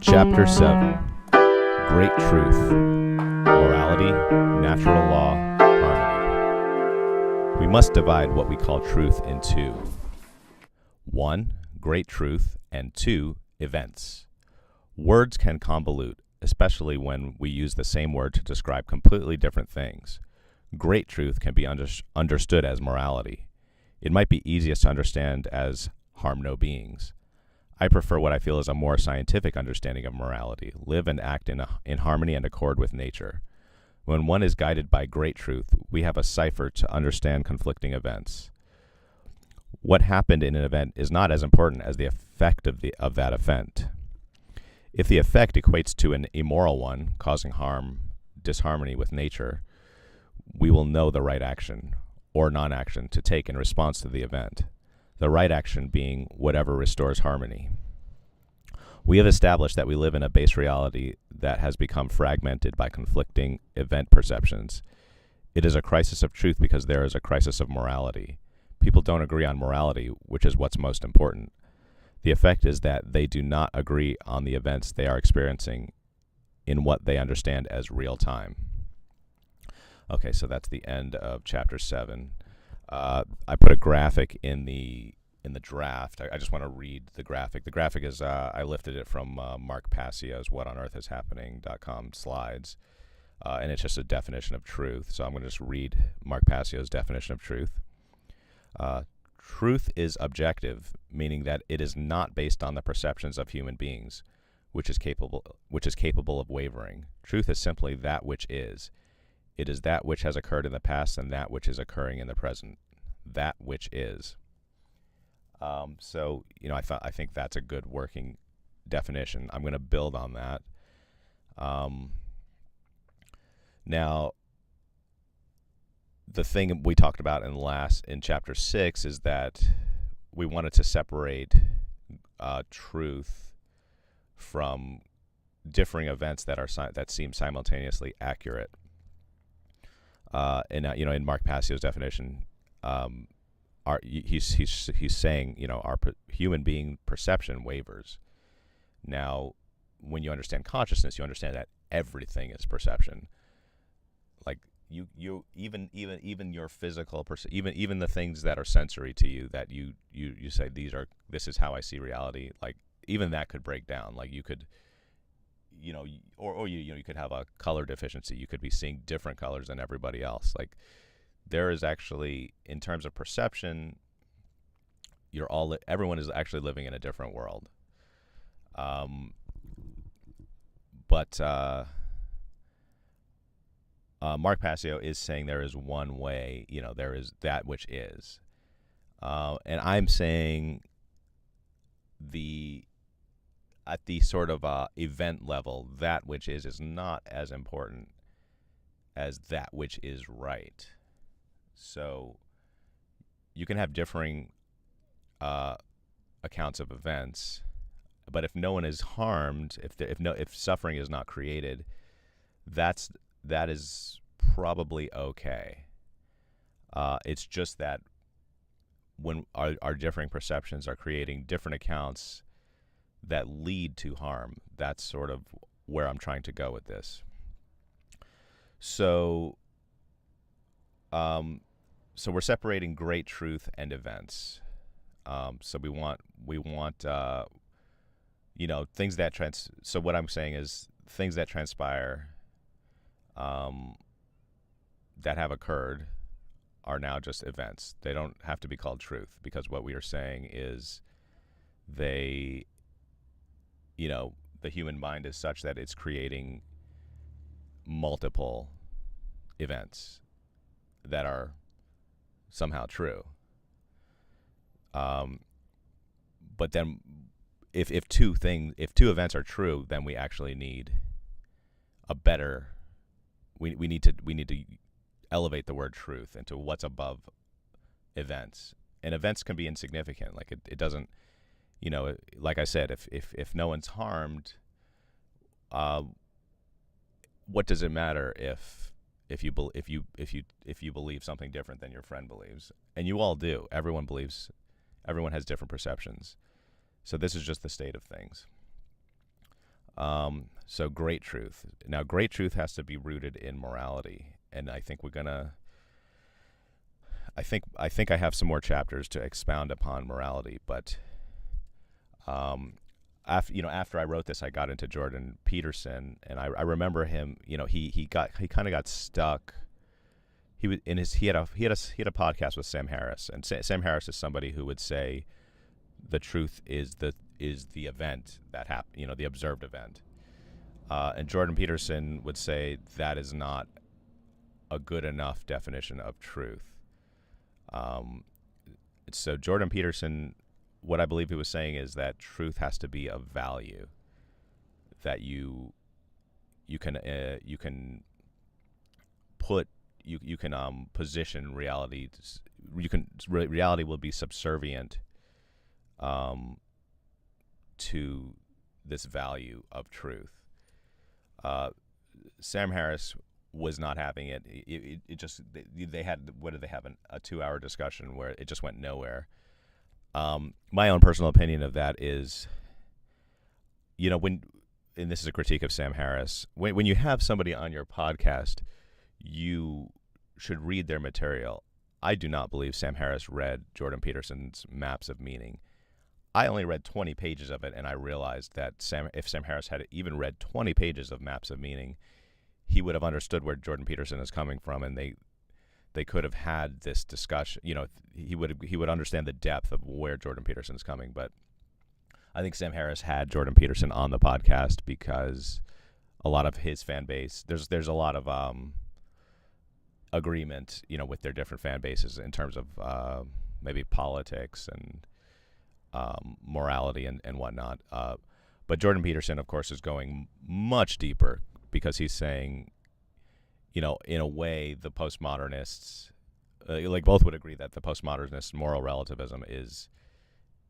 Chapter 7. Great Truth. Morality, Natural Law, Harmony. We must divide what we call truth in two. 1. Great truth, and 2. Events. Words can convolute, especially when we use the same word to describe completely different things. Great truth can be understood as morality. It might be easiest to understand as harm no beings. I prefer what I feel is a more scientific understanding of morality, live and act in harmony and accord with nature. When one is guided by great truth, we have a cipher to understand conflicting events. What happened in an event is not as important as the effect of that event. If the effect equates to an immoral one, causing harm, disharmony with nature, we will know the right action or non-action to take in response to the event. The right action being whatever restores harmony. We have established that we live in a base reality that has become fragmented by conflicting event perceptions. It is a crisis of truth because there is a crisis of morality. People don't agree on morality, which is what's most important. The effect is that they do not agree on the events they are experiencing in what they understand as real time. Okay, so that's the end of chapter 7. I put a graphic in the draft. I just want to read the graphic. The graphic is, I lifted it from Mark Passio's whatonearthishappening.com slides, and it's just a definition of truth. So I'm going to just read Mark Passio's definition of truth. Truth is objective, meaning that it is not based on the perceptions of human beings, which is capable of wavering. Truth is simply that which is. It is that which has occurred in the past and that which is occurring in the present. That which is. So, I think that's a good working definition. I'm going to build on that. Now, the thing we talked about in chapter 6 is that we wanted to separate truth from differing events that seem simultaneously accurate. In Mark Passio's definition, he's saying, our human being perception wavers. Now, when you understand consciousness, you understand that everything is perception. Like you even your physical even the things that are sensory to you that you say this is how I see reality. Like even that could break down. Like you could. You could have a color deficiency. You could be seeing different colors than everybody else. Like there is actually, in terms of perception, everyone is actually living in a different world. But Mark Passio is saying there is one way. There is that which is, and I'm saying at the sort of event level, that which is not as important as that which is right. So you can have differing accounts of events, but if no one is harmed, if suffering is not created, that is probably okay. It's just that when our differing perceptions are creating different accounts that lead to harm. That's sort of where I'm trying to go with this. So we're separating great truth and events. So we want things that so what I'm saying is things that transpire that have occurred are now just events. They don't have to be called truth, because what we are saying is the human mind is such that it's creating multiple events that are somehow true. But then if two events are true, then we actually need we need to elevate the word truth into what's above events. And events can be insignificant. Like it doesn't, like I said, if no one's harmed, what does it matter if you believe something different than your friend believes? And you all do. Everyone has different perceptions. So this is just the state of things. So great truth. Now, great truth has to be rooted in morality, and I think we're gonna. I think I have some more chapters to expound upon morality, but after I wrote this, I got into Jordan Peterson, and I remember him. He kind of got stuck. He had a podcast with Sam Harris, and Sam Harris is somebody who would say the truth is the event that happened, the observed event. And Jordan Peterson would say that is not a good enough definition of truth. So Jordan Peterson, what I believe he was saying is that truth has to be of value, that you can position reality. Reality will be subservient to this value of truth. Sam Harris was not having it. It just, they had, what did they have, a 2-hour discussion where it just went nowhere. My own personal opinion of that is, and this is a critique of Sam Harris, when you have somebody on your podcast, you should read their material. I do not believe Sam Harris read Jordan Peterson's Maps of Meaning. I only read 20 pages of it, and I realized that if Sam Harris had even read 20 pages of Maps of Meaning, he would have understood where Jordan Peterson is coming from, and they could have had this discussion. He would understand the depth of where Jordan Peterson is coming. But I think Sam Harris had Jordan Peterson on the podcast because a lot of his fan base, there's a lot of agreement, with their different fan bases in terms of maybe politics and morality and whatnot. But Jordan Peterson, of course, is going much deeper because he's saying, in a way, the postmodernists, both would agree that the postmodernist moral relativism is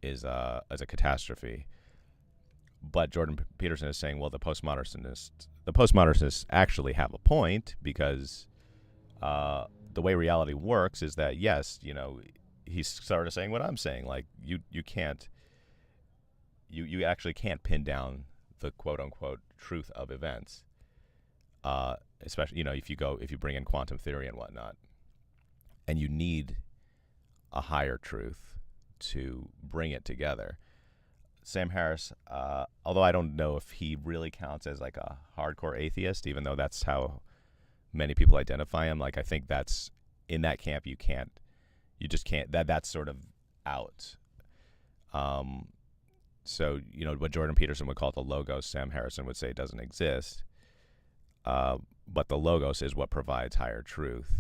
a catastrophe. But Jordan Peterson is saying, well, the postmodernists actually have a point because the way reality works is that, yes, he's sort of saying what I'm saying. Like you actually can't pin down the quote unquote truth of events, especially if you bring in quantum theory and whatnot, and you need a higher truth to bring it together. Sam Harris, although I don't know if he really counts as like a hardcore atheist, even though that's how many people identify him. Like I think that's in that camp. You just can't. That's sort of out. So what Jordan Peterson would call the logos, Sam Harrison would say doesn't exist. But the logos is what provides higher truth.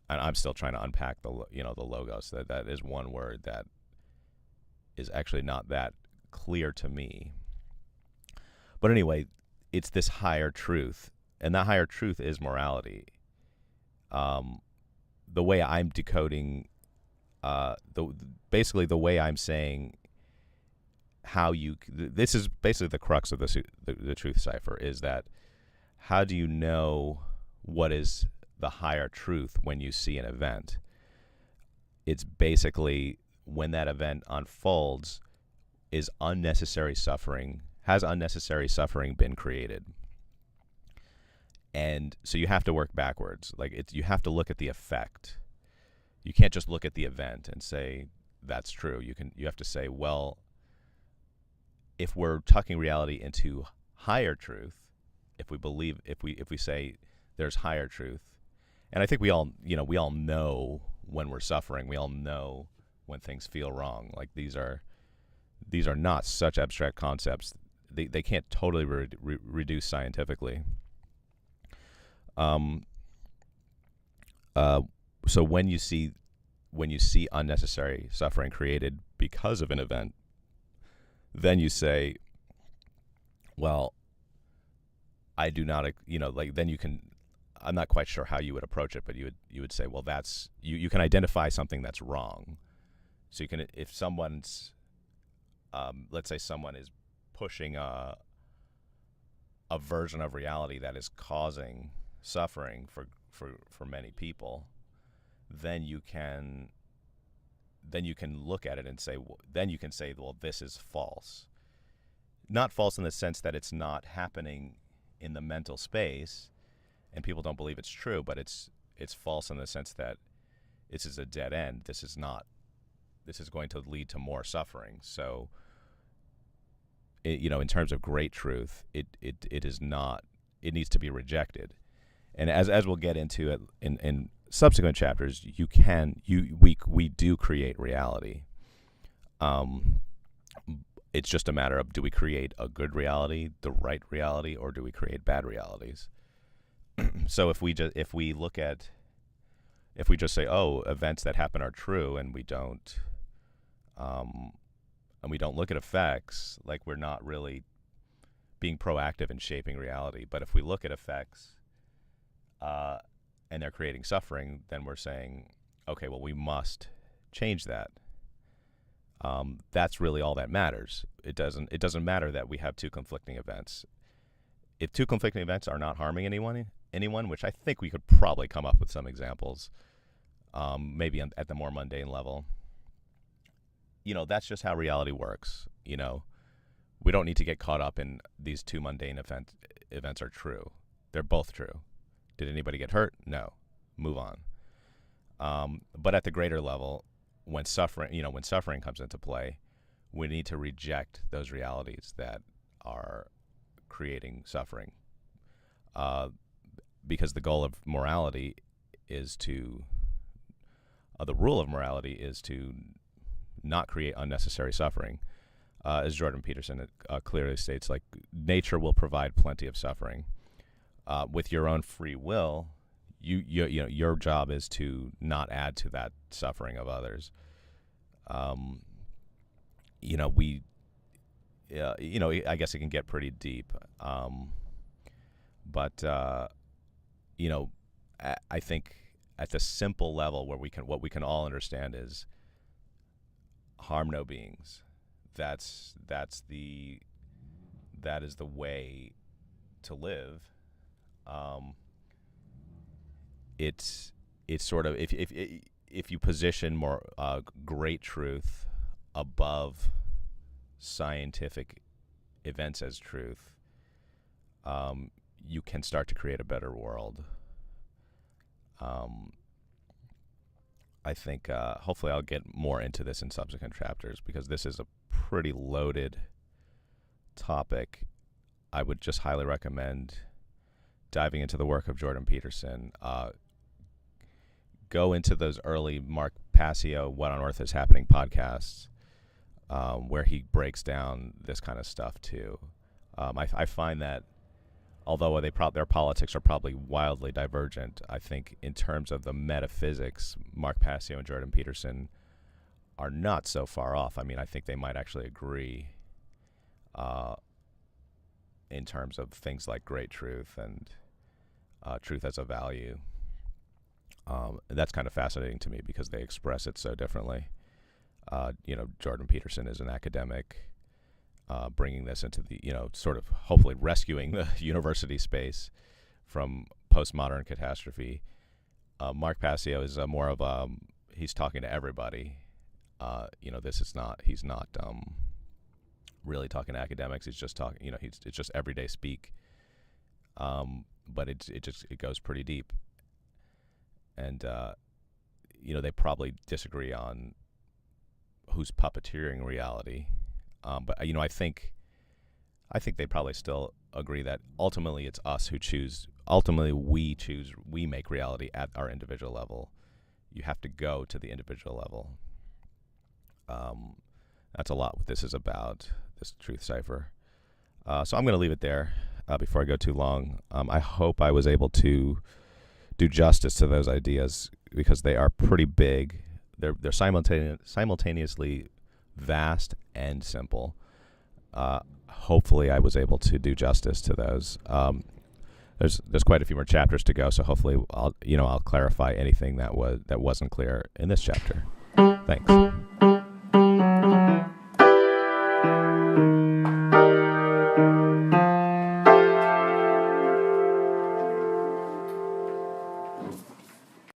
And I'm still trying to unpack the logos. That is one word that is actually not that clear to me. But anyway, it's this higher truth, and that higher truth is morality. The way I'm decoding, basically the way I'm saying how this is basically the crux of the truth cipher, is that how do you know what is the higher truth when you see an event? It's basically when that event unfolds, has unnecessary suffering been created? And so you have to work backwards. You have to look at the effect. You can't just look at the event and say that's true. You have to say, well, if we're tucking reality into higher truth, if we say there's higher truth, and I think we all know when we're suffering. We all know when things feel wrong. Like these are not such abstract concepts. They can't totally reduce scientifically. So when you see unnecessary suffering created because of an event, then you say, well, I do not, then you can, I'm not quite sure how you would approach it, but you would say, well, that's, you can identify something that's wrong. So you can, if someone's, let's say someone is pushing a version of reality that is causing suffering for many people, then you can look at it and say, well, this is false. not false in the sense that it's not happening in the mental space and people don't believe it's true, but it's false in the sense that this is a dead end. This is going to lead to more suffering. So, in terms of great truth, it is not. It needs to be rejected. And as we'll get into it in subsequent chapters, we do create reality. It's just a matter of, do we create a good reality, the right reality, or do we create bad realities? So if we just say, oh, events that happen are true, and we don't look at effects, like, we're not really being proactive in shaping reality. But if we look at effects and they're creating suffering, then we're saying, okay, well, we must change that. That's really all that matters. It doesn't matter that we have two conflicting events. If two conflicting events are not harming anyone, which I think we could probably come up with some examples, maybe at the more mundane level, that's just how reality works. We don't need to get caught up in these two mundane events are true. They're both true. Did anybody get hurt? No. Move on. But at the greater level, when suffering comes into play, we need to reject those realities that are creating suffering. Because the goal of morality is the rule of morality is to not create unnecessary suffering. As Jordan Peterson clearly states, like, nature will provide plenty of suffering. With your own free will, your job is to not add to that suffering of others. I guess it can get pretty deep. But I think at the simple level what we can all understand is harm no beings. That is the way to live. It's sort of, if you position more great truth above scientific events as truth, you can start to create a better world. I think hopefully I'll get more into this in subsequent chapters, because this is a pretty loaded topic. I would just highly recommend diving into the work of Jordan Peterson. Go into those early Mark Passio What on Earth is Happening podcasts, where he breaks down this kind of stuff too. I find that although their politics are probably wildly divergent, I think in terms of the metaphysics, Mark Passio and Jordan Peterson are not so far off. I mean, I think they might actually agree in terms of things like great truth and truth as a value. That's kind of fascinating to me because they express it so differently. Jordan Peterson is an academic, bringing this into the, sort of hopefully rescuing the university space from postmodern catastrophe. Mark Passio is more of he's talking to everybody. He's not really talking to academics. He's just talking, it's just everyday speak. But it goes pretty deep. And, they probably disagree on who's puppeteering reality. But I think they probably still agree that ultimately it's us who choose. Ultimately, we make reality at our individual level. You have to go to the individual level. That's a lot what this is about, this truth cipher. So I'm going to leave it there before I go too long. I hope I was able to do justice to those ideas, because they are pretty big. They're simultaneously vast and simple. Hopefully I was able to do justice to those. There's quite a few more chapters to go, so hopefully I'll clarify anything that wasn't clear in this chapter. Thanks.